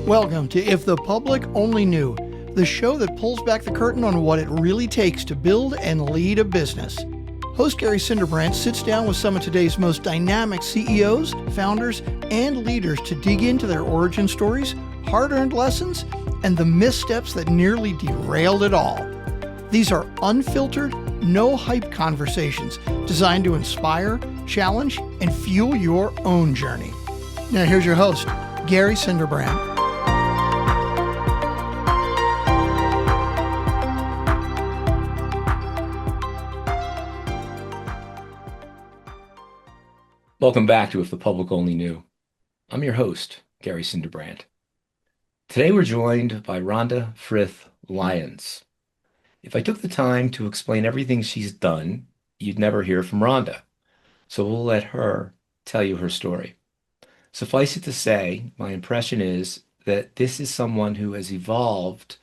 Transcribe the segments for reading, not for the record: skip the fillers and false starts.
Welcome to If the Public Only Knew, the show that pulls back the curtain on what it really takes to build and lead a business. Host Gary Cinderbrandt sits down with some of today's most dynamic CEOs, founders, and leaders to dig into their origin stories, hard-earned lessons, and the missteps that nearly derailed it all. These are unfiltered, no-hype conversations designed to inspire, challenge, and fuel your own journey. Now here's your host, Gary Cinderbrandt. Welcome back to If the Public Only Knew. I'm your host, Gary Cinderbrandt. Today we're joined by Rhonda Frith-Lyons. If I took the time to explain everything she's done, you'd never hear from Rhonda. So we'll let her tell you her story. Suffice it to say, my impression is that this is someone who has evolved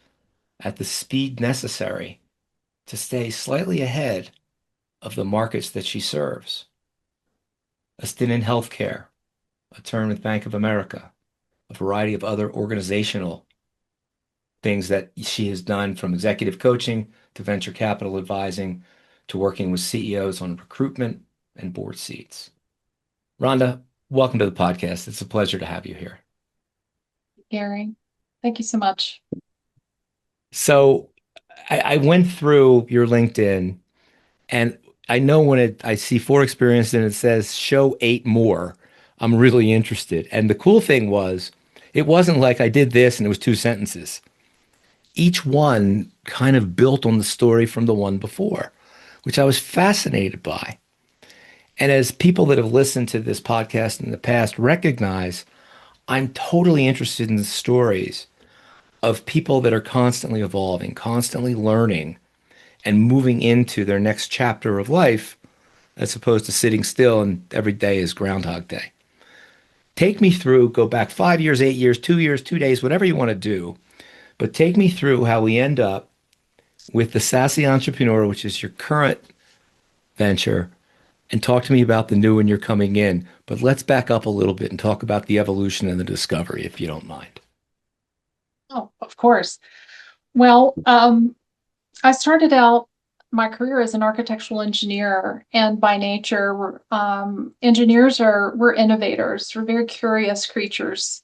at the speed necessary to stay slightly ahead of the markets that she serves. A stint in healthcare, a term with Bank of America, a variety of other organizational things that she has done, from executive coaching to venture capital advising to working with CEOs on recruitment and board seats. Rhonda, welcome to the podcast. It's a pleasure to have you here. Gary, thank you so much. So I went through your LinkedIn, and I know when I see 4 experiences and it says show 8 more, I'm really interested. And the cool thing was, it wasn't like I did this and it was 2 sentences. Each one kind of built on the story from the one before, which I was fascinated by. And as people that have listened to this podcast in the past recognize, I'm totally interested in the stories of people that are constantly evolving, constantly learning, and moving into their next chapter of life, as opposed to sitting still and every day is Groundhog Day. Take me through, go back 5 years, 8 years, 2 years, 2 days, whatever you want to do, but take me through how we end up with the Sassy Entrepreneur, which is your current venture, and talk to me about the new one you're coming in. But let's back up a little bit and talk about the evolution and the discovery, if you don't mind. Oh, of course. Well, I started out my career as an architectural engineer, and by nature, engineers we're innovators. We're very curious creatures.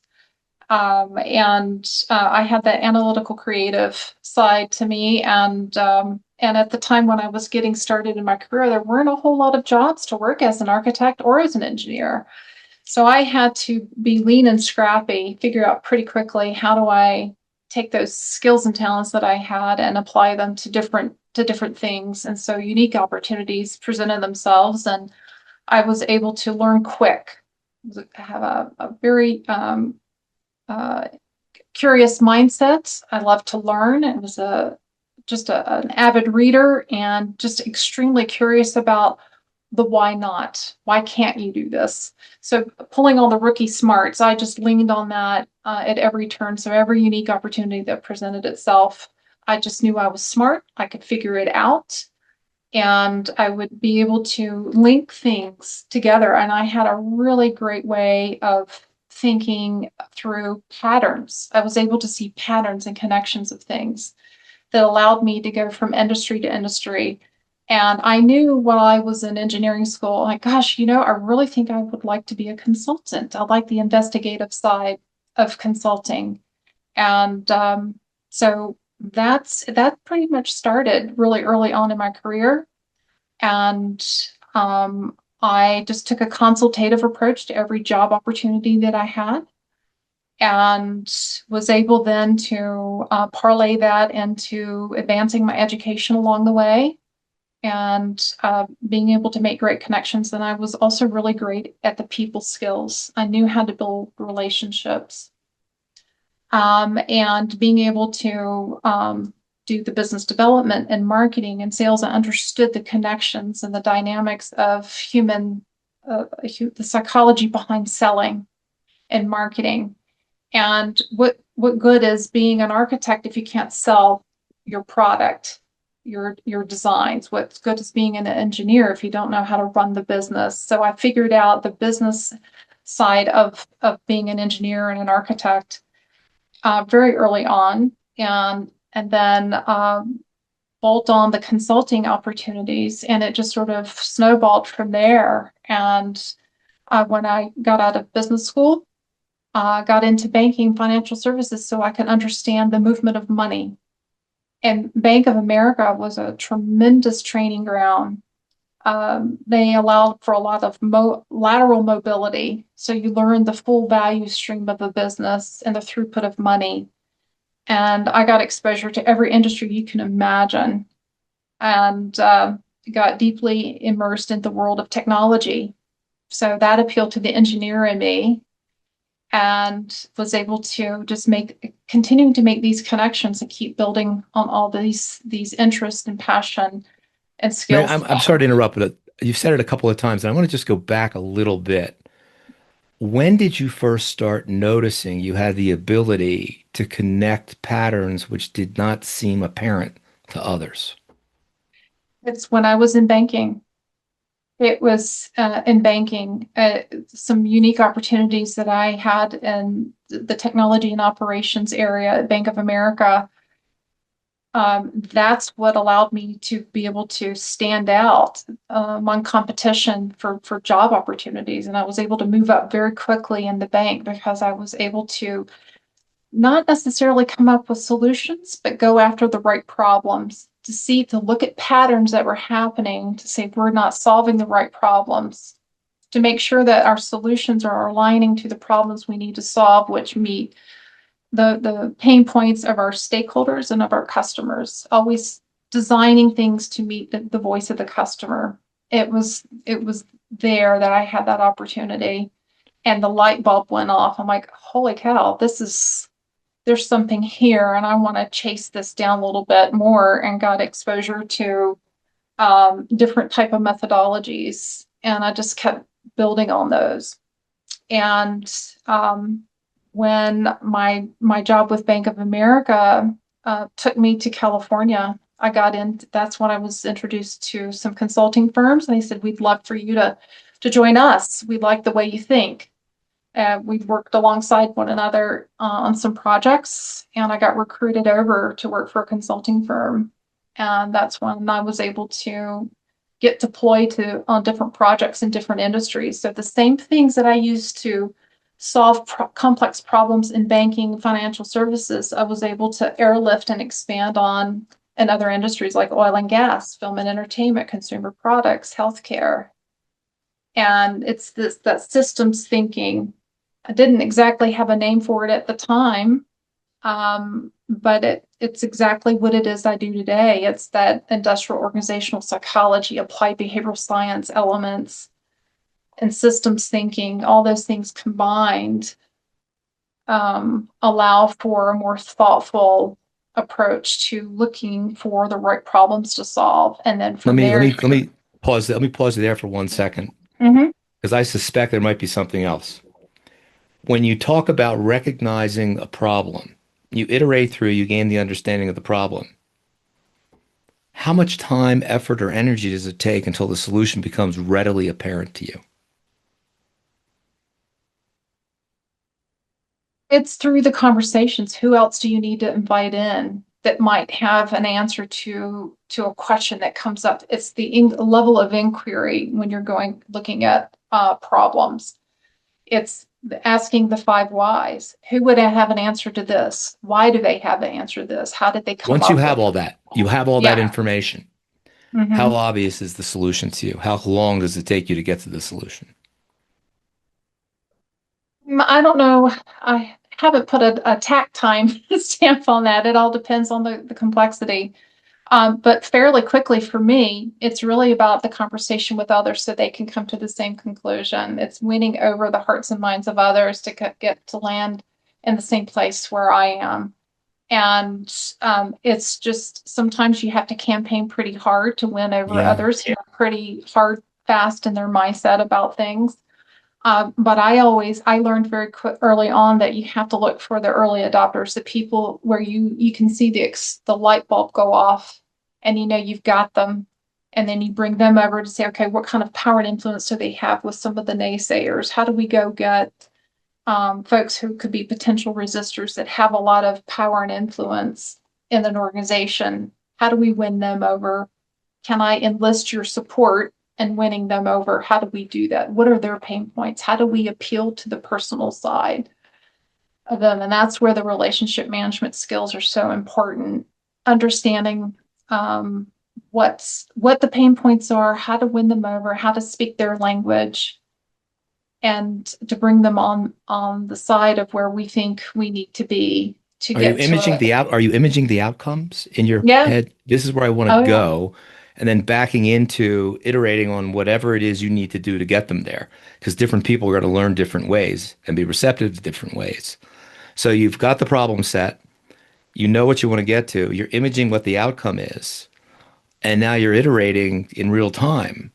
I had that analytical creative side to me. And at the time when I was getting started in my career, there weren't a whole lot of jobs to work as an architect or as an engineer. So I had to be lean and scrappy, figure out pretty quickly, how do I take those skills and talents that I had and apply them to different things. And so unique opportunities presented themselves, and I was able to learn quick. I have a very curious mindset. I love to learn. It was an avid reader and just extremely curious about the why not. Why can't you do this? So pulling all the rookie smarts, I just leaned on that at every turn. So every unique opportunity that presented itself, I just knew I was smart. I could figure it out, and I would be able to link things together. And I had a really great way of thinking through patterns. I was able to see patterns and connections of things that allowed me to go from industry to industry. And I knew while I was in engineering school, like, gosh, I really think I would like to be a consultant. I like the investigative side of consulting. And so that pretty much started really early on in my career. And I just took a consultative approach to every job opportunity that I had, and was able then to parlay that into advancing my education along the way, and being able to make great connections. And I was also really great at the people skills. I knew how to build relationships, and being able to do the business development and marketing and sales. I understood the connections and the dynamics of the psychology behind selling and marketing. And what good is being an architect if you can't sell your product, your designs? What's good is being an engineer if you don't know how to run the business? So I figured out the business side of being an engineer and an architect. very early on, and then bolt on the consulting opportunities, and it just sort of snowballed from there. And when I got out of business school, got into banking, financial services, so I could understand the movement of money. And Bank of America was a tremendous training ground. They allowed for a lot of lateral mobility. So you learn the full value stream of a business and the throughput of money. And I got exposure to every industry you can imagine, and got deeply immersed in the world of technology. So that appealed to the engineer in me, and was able to just continuing to make these connections and keep building on all these interests and passion and Mary, skills. I'm sorry to interrupt, but you've said it a couple of times, and I want to just go back a little bit. When did you first start noticing you had the ability to connect patterns which did not seem apparent to others? It's when I was in banking. It was in banking, some unique opportunities that I had in the technology and operations area at Bank of America. That's what allowed me to be able to stand out among competition for job opportunities. And I was able to move up very quickly in the bank because I was able to not necessarily come up with solutions, but go after the right problems, to look at patterns that were happening, to say we're not solving the right problems, to make sure that our solutions are aligning to the problems we need to solve, which meet the pain points of our stakeholders and of our customers, always designing things to meet the voice of the customer. It was there that I had that opportunity, and the light bulb went off. I'm like, holy cow, there's something here, and I want to chase this down a little bit more, and got exposure to different type of methodologies, and I just kept building on those. And when my job with Bank of America took me to California, I got in. That's when I was introduced to some consulting firms, and they said, "We'd love for you to join us. We like the way you think." We've worked alongside one another on some projects, and I got recruited over to work for a consulting firm. And that's when I was able to get deployed on different projects in different industries. So the same things that I used to solve complex problems in banking, financial services, I was able to airlift and expand on in other industries like oil and gas, film and entertainment, consumer products, healthcare. And it's that systems thinking. I didn't exactly have a name for it at the time, but it's exactly what it is I do today. It's that industrial organizational psychology, applied behavioral science elements, and systems thinking. All those things combined allow for a more thoughtful approach to looking for the right problems to solve, and then from there. Let me pause. Let me pause there for 1 second, Mhm. because I suspect there might be something else. When you talk about recognizing a problem, you iterate through, you gain the understanding of the problem. How much time, effort, or energy does it take until the solution becomes readily apparent to you? It's through the conversations. Who else do you need to invite in that might have an answer to a question that comes up? It's the level of inquiry when you're looking at problems. It's asking the 5 whys. Who would have an answer to this? Why do they have an answer to this? How did they come Once up you with have it? all that, you have all that Yeah. information. How Mhm. obvious is the solution to you? How long does it take you to get to the solution? I don't know. I haven't put a tact time stamp on that. It all depends on the complexity. But fairly quickly for me, it's really about the conversation with others so they can come to the same conclusion. It's winning over the hearts and minds of others to get to land in the same place where I am. And it's just sometimes you have to campaign pretty hard to win over Yeah. others who are pretty hard, fast in their mindset about things. But I learned very early on that you have to look for the early adopters, the people where you can see the light bulb go off, and you know you've got them, and then you bring them over to say, okay, what kind of power and influence do they have with some of the naysayers? How do we go get folks who could be potential resistors that have a lot of power and influence in an organization. How do we win them over? Can I enlist your support in winning them over? How do we do that? What are their pain points? How do we appeal to the personal side of them? And that's where the relationship management skills are so important. Understanding what the pain points are, how to win them over, how to speak their language, and to bring them on the side of where we think we need to be to Are you get imaging to it. are you imaging the outcomes in your Yeah. head? This is where I want Oh to yeah. go, and then backing into iterating on whatever it is you need to do to get them there. Because different people are going to learn different ways and be receptive to different ways. So you've got the problem set, you know what you want to get to, you're imaging what the outcome is, and now you're iterating in real time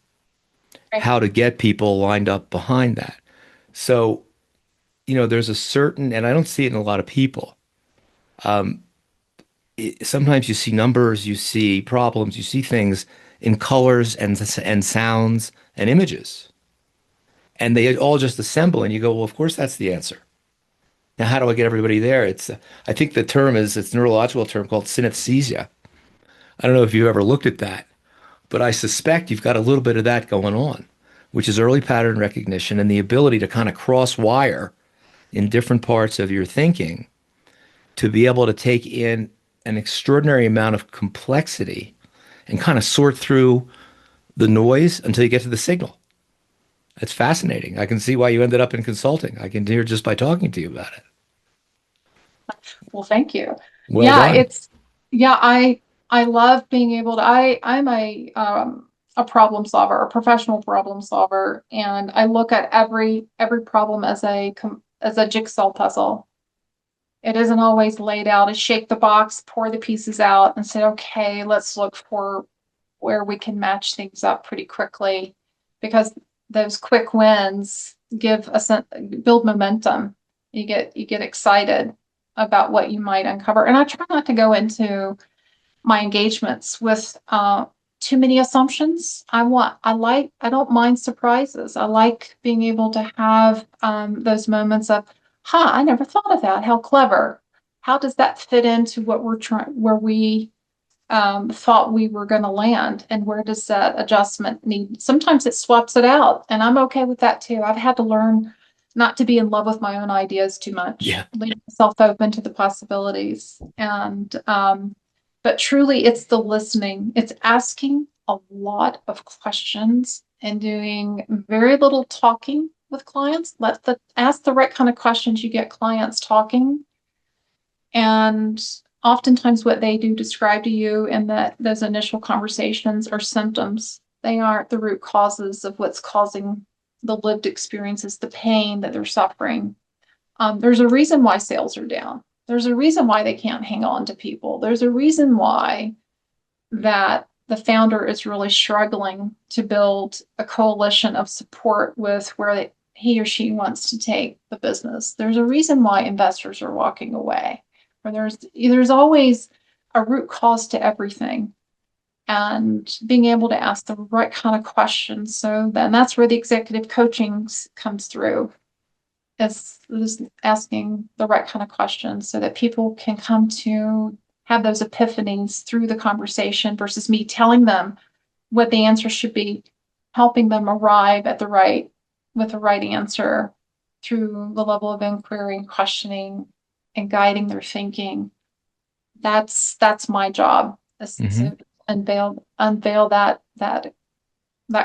Right. how to get people lined up behind that. So, there's a certain, and I don't see it in a lot of people. Sometimes you see numbers, you see problems, you see things in colors and sounds and images, and they all just assemble, and you go, well, of course that's the answer. Now, how do I get everybody there? I think the term it's a neurological term called synesthesia. I don't know if you ever looked at that, but I suspect you've got a little bit of that going on, which is early pattern recognition and the ability to kind of cross wire in different parts of your thinking to be able to take in an extraordinary amount of complexity and kind of sort through the noise until you get to the signal. It's fascinating. I can see why you ended up in consulting. I can hear just by talking to you about it. Well, thank you. Well Yeah, done. I love being able to I'm a problem solver, a professional problem solver, and I look at every problem as a jigsaw puzzle. It isn't always laid out as shake the box, pour the pieces out, and say, okay, let's look for where we can match things up pretty quickly, because those quick wins build momentum. You get excited about what you might uncover. And I try not to go into my engagements with too many assumptions. I don't mind surprises. I like being able to have those moments of, I never thought of that. How clever. How does that fit into what where we thought we were going to land, and where does that adjustment need? Sometimes it swaps it out, and I'm okay with that too. I've had to learn not to be in love with my own ideas too much, Yeah. leave myself open to the possibilities. And but truly, it's the listening. It's asking a lot of questions and doing very little talking with clients. Ask the right kind of questions. You get clients talking, and oftentimes what they do describe to you in those initial conversations are symptoms. They aren't the root causes of what's causing the lived experiences, the pain that they're suffering. There's a reason why sales are down. There's a reason why they can't hang on to people. There's a reason why that the founder is really struggling to build a coalition of support with where he or she wants to take the business. There's a reason why investors are walking away. Or there's always a root cause to everything, and being able to ask the right kind of questions. So then that's where the executive coaching comes through, is asking the right kind of questions so that people can come to have those epiphanies through the conversation versus me telling them what the answer should be, helping them arrive at with the right answer through the level of inquiry and questioning and guiding their thinking. That's my job, is Hmm. to unveil that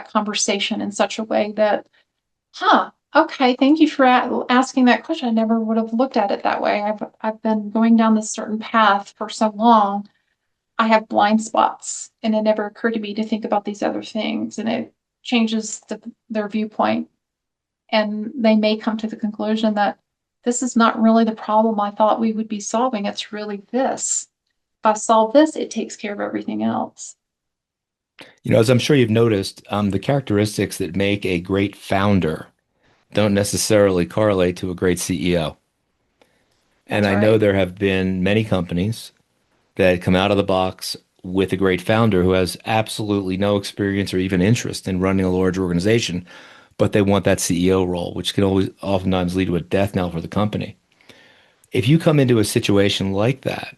conversation in such a way that, okay, thank you for asking that question. I never would have looked at it that way. I've been going down this certain path for so long. I have blind spots, and it never occurred to me to think about these other things, and it changes their viewpoint, and they may come to the conclusion that this is not really the problem I thought we would be solving. It's really this. If I solve this, it takes care of everything else. As I'm sure you've noticed, the characteristics that make a great founder don't necessarily correlate to a great CEO. And That's I know right. there have been many companies that come out of the box with a great founder who has absolutely no experience or even interest in running a large organization, but they want that CEO role, which can always oftentimes lead to a death knell for the company. If you come into a situation like that,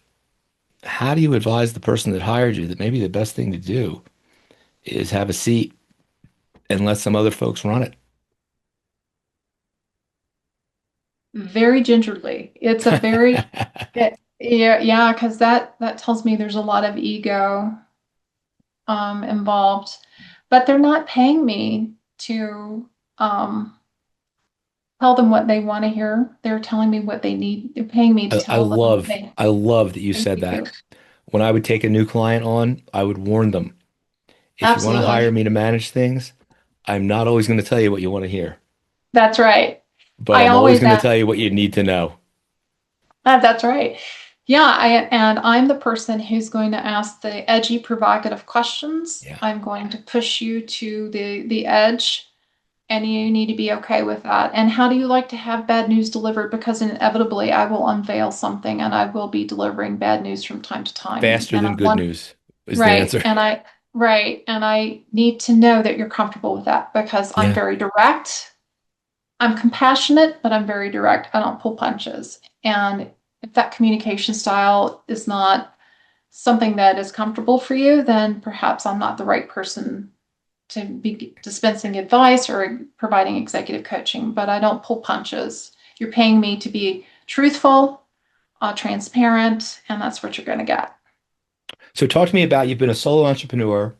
how do you advise the person that hired you that maybe the best thing to do is have a seat and let some other folks run it? Very gingerly. It's a very yeah, because that tells me there's a lot of ego involved, but they're not paying me to tell them what they want to hear. They're telling me what they need. They're paying me to I tell them what love, they I love that you thank said you. that. When I would take a new client on, I would warn them, if you want to hire Absolutely. me to manage things, I'm not always going to tell you what you want to hear, That's right. but I I'm always always going to ask. tell you what you need to know. That's right. Yeah, and I'm the person who's going to ask the edgy, provocative questions. Yeah. I'm going to push you to the edge, and you need to be okay with that. And how do you like to have bad news delivered? Because inevitably, I will unveil something, and I will be delivering bad news from time to time. Faster And than I good want news is the right, answer. and I need to know that you're comfortable with that because I'm Yeah. very direct. I'm compassionate, but I'm very direct. I don't pull punches. And if that communication style is not something that is comfortable for you, then perhaps I'm not the right person to be dispensing advice or providing executive coaching, but I don't pull punches. You're paying me to be truthful, transparent, and that's what you're going to get. So talk to me about, you've been a solo entrepreneur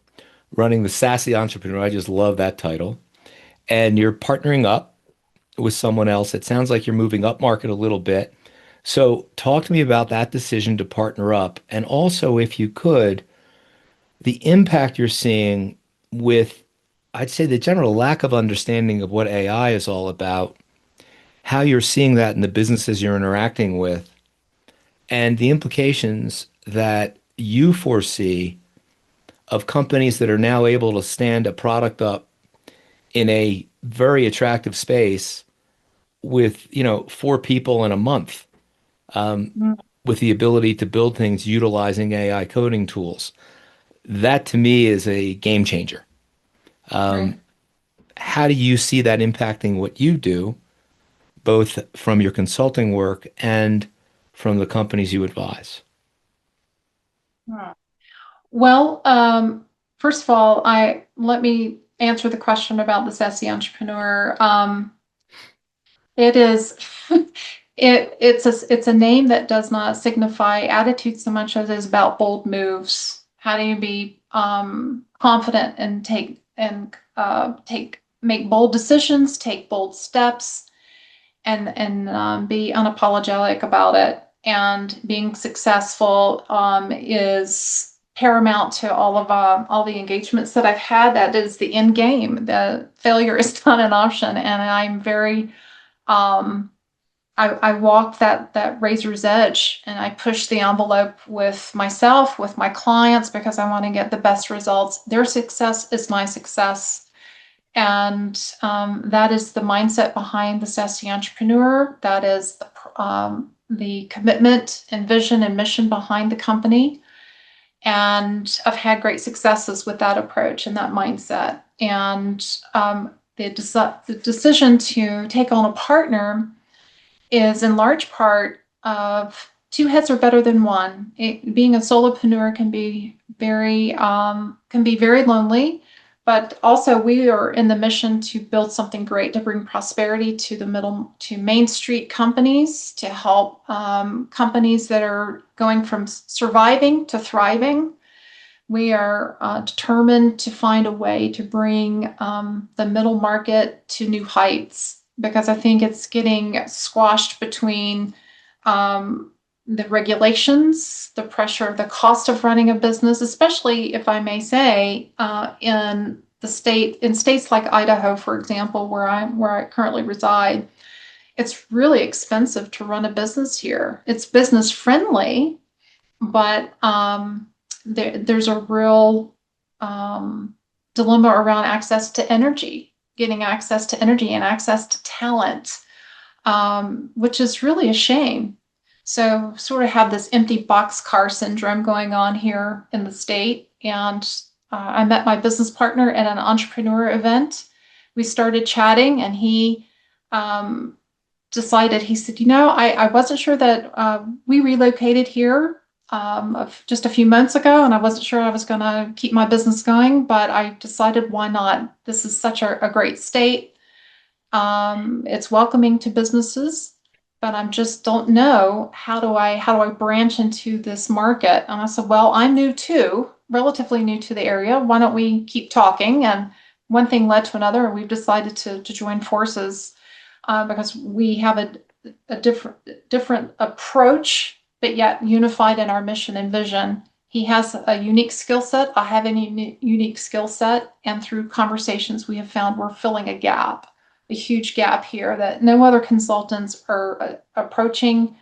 running the Sassy Entrepreneur. I just love that title. And you're partnering up with someone else. It sounds like you're moving up market a little bit. So talk to me about that decision to partner up. And also, if you could, the impact you're seeing with, I'd say, the general lack of understanding of what AI is all about, how you're seeing that in the businesses you're interacting with, and the implications that you foresee of companies that are now able to stand a product up in a very attractive space with, four people in a month, Mm, with the ability to build things utilizing AI coding tools. That to me is a game changer. right. How do you see that impacting what you do, both from your consulting work and from the companies you advise? Well, first of all, I let me answer the question about the sassy entrepreneur. It is it's a name that does not signify attitude so much as it is about bold moves. How do you be confident and take make bold decisions, take bold steps, and be unapologetic about it. And being successful is paramount to all the engagements that I've had. That is the end game. The failure is not an option, and I'm very um, I walk that razor's edge and I push the envelope with myself, with my clients, because I want to get the best results. Their success is my success. And that is the mindset behind the Sassy Entrepreneur. That is the commitment and vision and mission behind the company. And I've had great successes with that approach and that mindset. And the decision to take on a partner is in large part of two heads are better than one. Being a solopreneur can be very lonely, but also we are in the mission to build something great to bring prosperity to Main Street companies, to help companies that are going from surviving to thriving. We are determined to find a way to bring the middle market to new heights because I think it's getting squashed between the regulations, the pressure, the cost of running a business, especially if I may say, in states like Idaho, for example, where I currently reside. It's really expensive to run a business here. It's business friendly, but there's a real dilemma around access to energy, getting access to energy and access to talent, which is really a shame. So, sort of have this empty boxcar syndrome going on here in the state. And I met my business partner at an entrepreneur event we started chatting, and he decided, he said, I wasn't sure that we relocated here of just a few months ago, and I wasn't sure I was going to keep my business going, but I decided, why not? This is such a great state. It's welcoming to businesses, but I just don't know, how do I branch into this market? And I said, well, I'm new too, relatively new to the area. Why don't we keep talking? And one thing led to another, and we've decided to join forces because we have a different approach, but yet unified in our mission and vision. He has a unique skill set. I have a unique skill set. And through conversations, we have found we're filling a huge gap here that no other consultants are approaching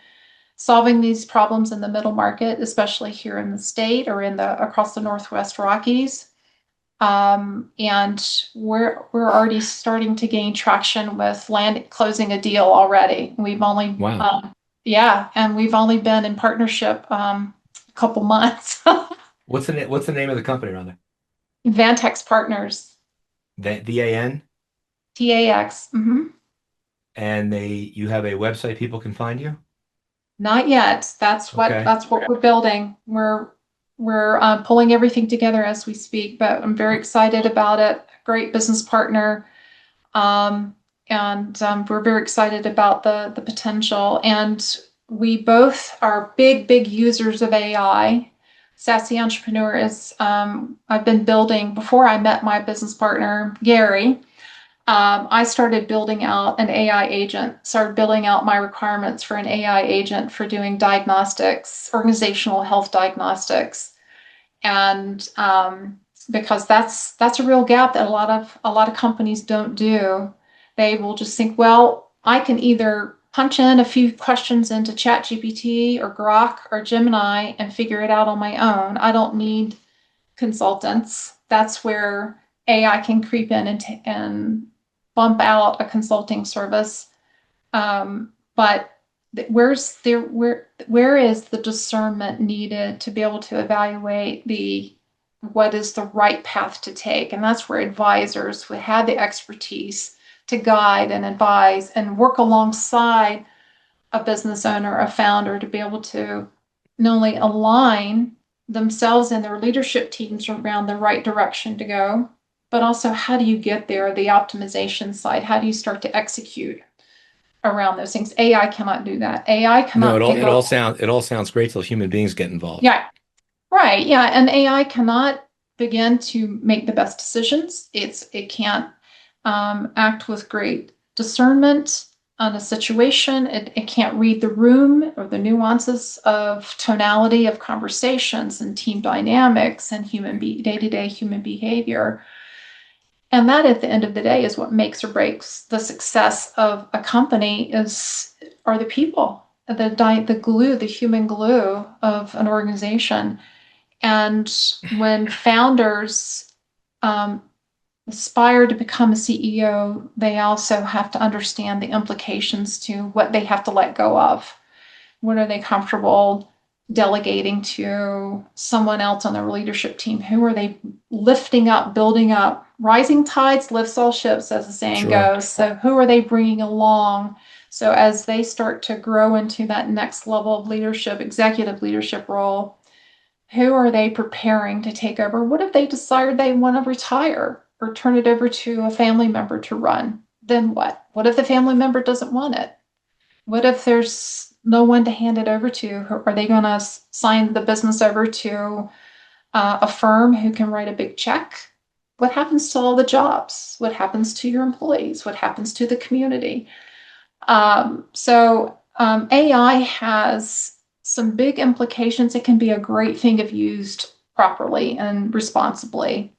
solving these problems in the middle market, especially here in the state or across the Northwest Rockies. And we're already starting to gain traction with closing a deal already. We've only, Wow. and we've only been in partnership a couple months. What's the name of the company, Rhonda? Vantyx Partners, VAN? TAX. And you have a website people can find you? Not yet. That's Okay. what we're building. We're pulling everything together as we speak, but I'm very excited about it. Great business partner. And we're very excited about the potential. And we both are big users of AI. Sassy Entrepreneur is, I've been building, before I met my business partner, Gary, I started building out an AI agent, started building out my requirements for an AI agent for doing diagnostics, organizational health diagnostics. And because that's a real gap that a lot of companies don't do. They will just think, well, I can either punch in a few questions into ChatGPT or Grok or Gemini and figure it out on my own. I don't need consultants. That's where AI can creep in and bump out a consulting service. But where is the discernment needed to be able to evaluate what is the right path to take? And that's where advisors who have the expertise to guide and advise and work alongside a business owner, a founder, to be able to not only align themselves and their leadership teams around the right direction to go, but also, how do you get there, the optimization side? How do you start to execute around those things? AI cannot do that. AI No, cannot it all sounds great till human beings get involved. Yeah, right. Yeah, and AI cannot begin to make the best decisions. It can't act with great discernment on a situation. It can't read the room or the nuances of tonality of conversations and team dynamics and day-to-day human behavior. And that, at the end of the day, is what makes or breaks the success of a company are the people, the glue, the human glue of an organization. And when founders aspire to become a CEO, they also have to understand the implications to what they have to let go of. What are they comfortable delegating to someone else on their leadership team? Who are they lifting up, building up? Rising tides lifts all ships, as the saying goes. So who are they bringing along? So as they start to grow into that next level of leadership, executive leadership role, who are they preparing to take over? What if they decide they want to retire or turn it over to a family member to run? Then what? What if the family member doesn't want it? What if there's no one to hand it over to? Are they going to sign the business over to a firm who can write a big check? What happens to all the jobs? What happens to your employees? What happens to the community? So AI has some big implications. It can be a great thing if used properly and responsibly,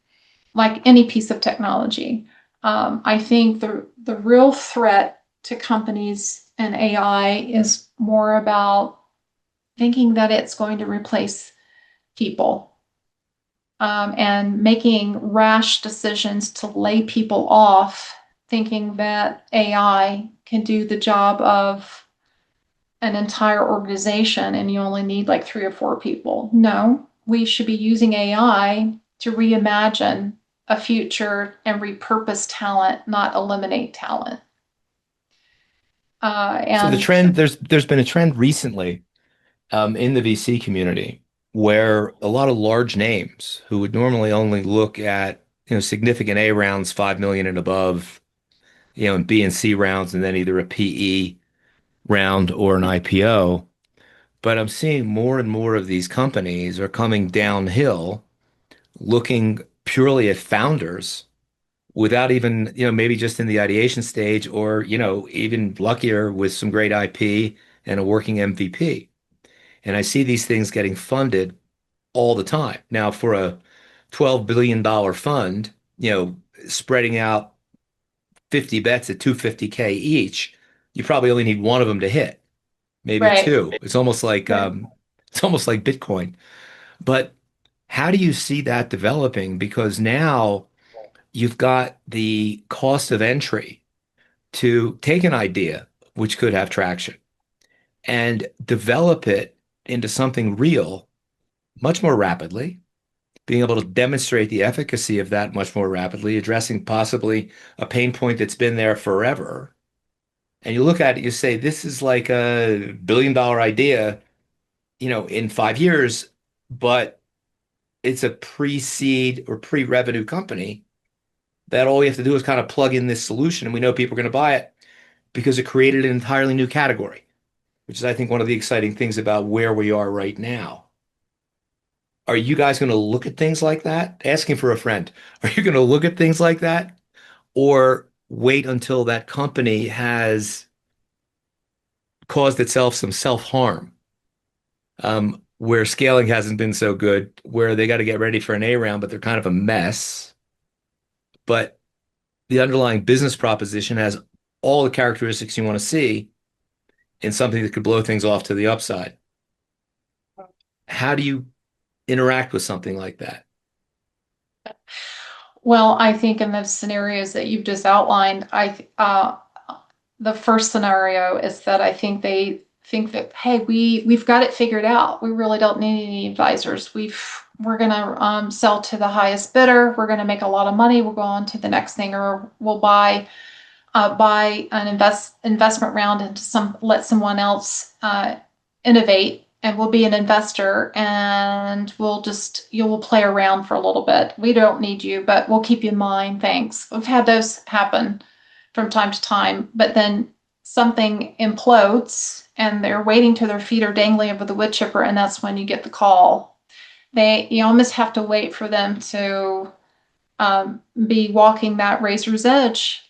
like any piece of technology. I think the real threat to companies and AI is more about thinking that it's going to replace people, and making rash decisions to lay people off, thinking that AI can do the job of an entire organization and you only need like 3 or 4 people. No, we should be using AI to reimagine a future and repurpose talent, not eliminate talent. So the And trend, there's been a trend recently in the VC community where a lot of large names who would normally only look at, significant A rounds, 5 million and above, and B and C rounds, and then either a PE round or an IPO. But I'm seeing more and more of these companies are coming downhill, looking purely at founders without even, maybe just in the ideation stage or, even luckier with some great IP and a working MVP. And I see these things getting funded all the time. Now, for a $12 billion fund, spreading out 50 bets at 250K each, you probably only need one of them to hit, maybe right, two. It's almost like Bitcoin. But how do you see that developing? Because now you've got the cost of entry to take an idea, which could have traction, and develop it into something real much more rapidly, being able to demonstrate the efficacy of that much more rapidly, addressing possibly a pain point that's been there forever. And you look at it, you say, this is like a $1 billion idea, in 5 years, but it's a pre-seed or pre-revenue company that all we have to do is kind of plug in this solution and we know people are going to buy it because it created an entirely new category, which is, I think, one of the exciting things about where we are right now. Are you guys going to look at things like that? Asking for a friend. Are you going to look at things like that or wait until that company has caused itself some self-harm, where scaling hasn't been so good, where they got to get ready for an A round, but they're kind of a mess, but the underlying business proposition has all the characteristics you want to see in something that could blow things off to the upside? How do you interact with something like that? well, I think in those scenarios that you've just outlined, the first scenario is that I think they think that, hey, we've got it figured out. We really don't need any advisors. We're gonna sell to the highest bidder. We're gonna make a lot of money. We'll go on to the next thing, or we'll buy an investment round into let someone else innovate, and we'll be an investor, and you'll play around for a little bit. We don't need you, but we'll keep you in mind. Thanks. We've had those happen from time to time, but then something implodes and they're waiting till their feet are dangling over the wood chipper, and that's when you get the call. You almost have to wait for them to be walking that razor's edge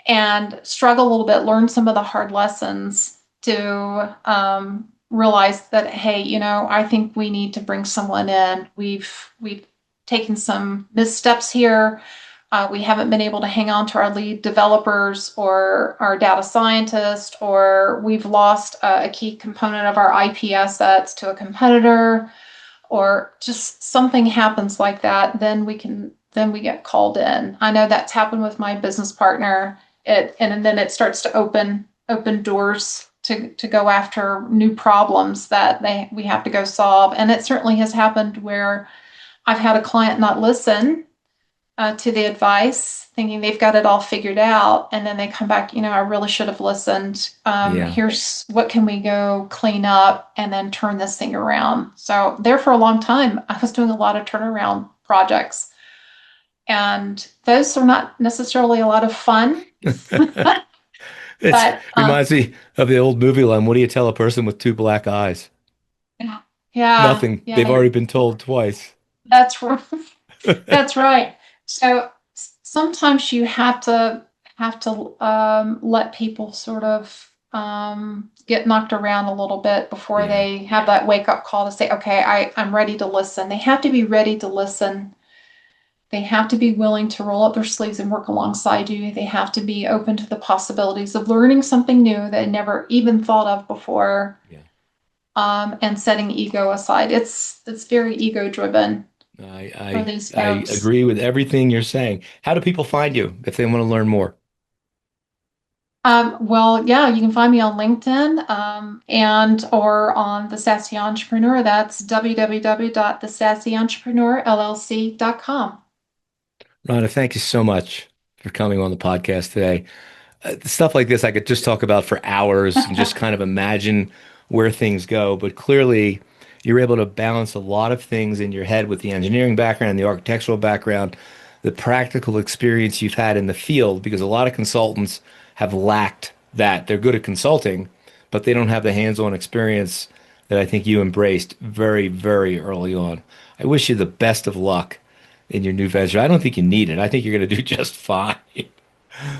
and struggle a little bit, learn some of the hard lessons to realize that, hey, I think we need to bring someone in. We've taken some missteps here. We haven't been able to hang on to our lead developers or our data scientist, or we've lost a key component of our IP assets to a competitor, or just something happens like that. Then we get called in. I know that's happened with my business partner. And then it starts to open doors to go after new problems that we have to go solve. And it certainly has happened where I've had a client not listen to the advice, thinking they've got it all figured out, and then they come back, I really should have listened. Yeah. Here's what can we go clean up and then turn this thing around. So there for a long time, I was doing a lot of turnaround projects, and those are not necessarily a lot of fun. It But reminds me of the old movie line. What do you tell a person with two black eyes? yeah, Nothing. They've yeah, already been told twice. that's right. That's right. So sometimes you have to let people sort of get knocked around a little bit before Yeah. they have that wake up call to say, okay, I'm ready to listen. They have to be ready to listen. They have to be willing to roll up their sleeves and work alongside you. They have to be open to the possibilities of learning something new that they never even thought of before, Yeah. and setting ego aside. It's very ego driven I, for I these I folks. agree with everything you're saying. How do people find you if they want to learn more? Well, yeah, you can find me on LinkedIn, and or on the Sassy Entrepreneur. That's www.thesassyentrepreneurllc.com. Rhonda, thank you so much for coming on the podcast today. Stuff like this I could just talk about for hours and just kind of imagine where things go. But clearly, you're able to balance a lot of things in your head with the engineering background, the architectural background, the practical experience you've had in the field, because a lot of consultants have lacked that. They're good at consulting, but they don't have the hands-on experience that I think you embraced very, very early on. I wish you the best of luck in your new venture. I don't think you need it. I think you're going to do just fine.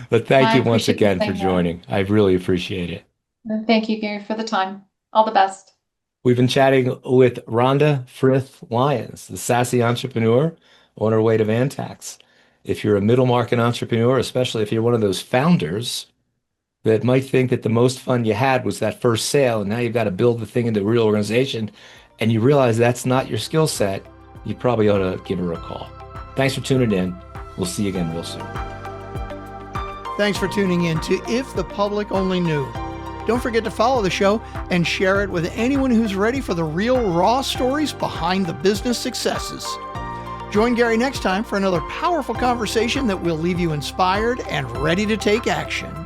But thank I you once appreciate you again for saying that. joining. I really appreciate it. Thank you, Gary, for the time. All the best. We've been chatting with Rhonda Frith-Lyons, the sassy entrepreneur on her way to Vantyx. If you're a middle market entrepreneur, especially if you're one of those founders that might think that the most fun you had was that first sale, and now you've got to build the thing into a real organization, and you realize that's not your skill set, you probably ought to give her a call. Thanks for tuning in. We'll see you again real soon. Thanks for tuning in to If the Public Only Knew. Don't forget to follow the show and share it with anyone who's ready for the real raw stories behind the business successes. Join Gary next time for another powerful conversation that will leave you inspired and ready to take action.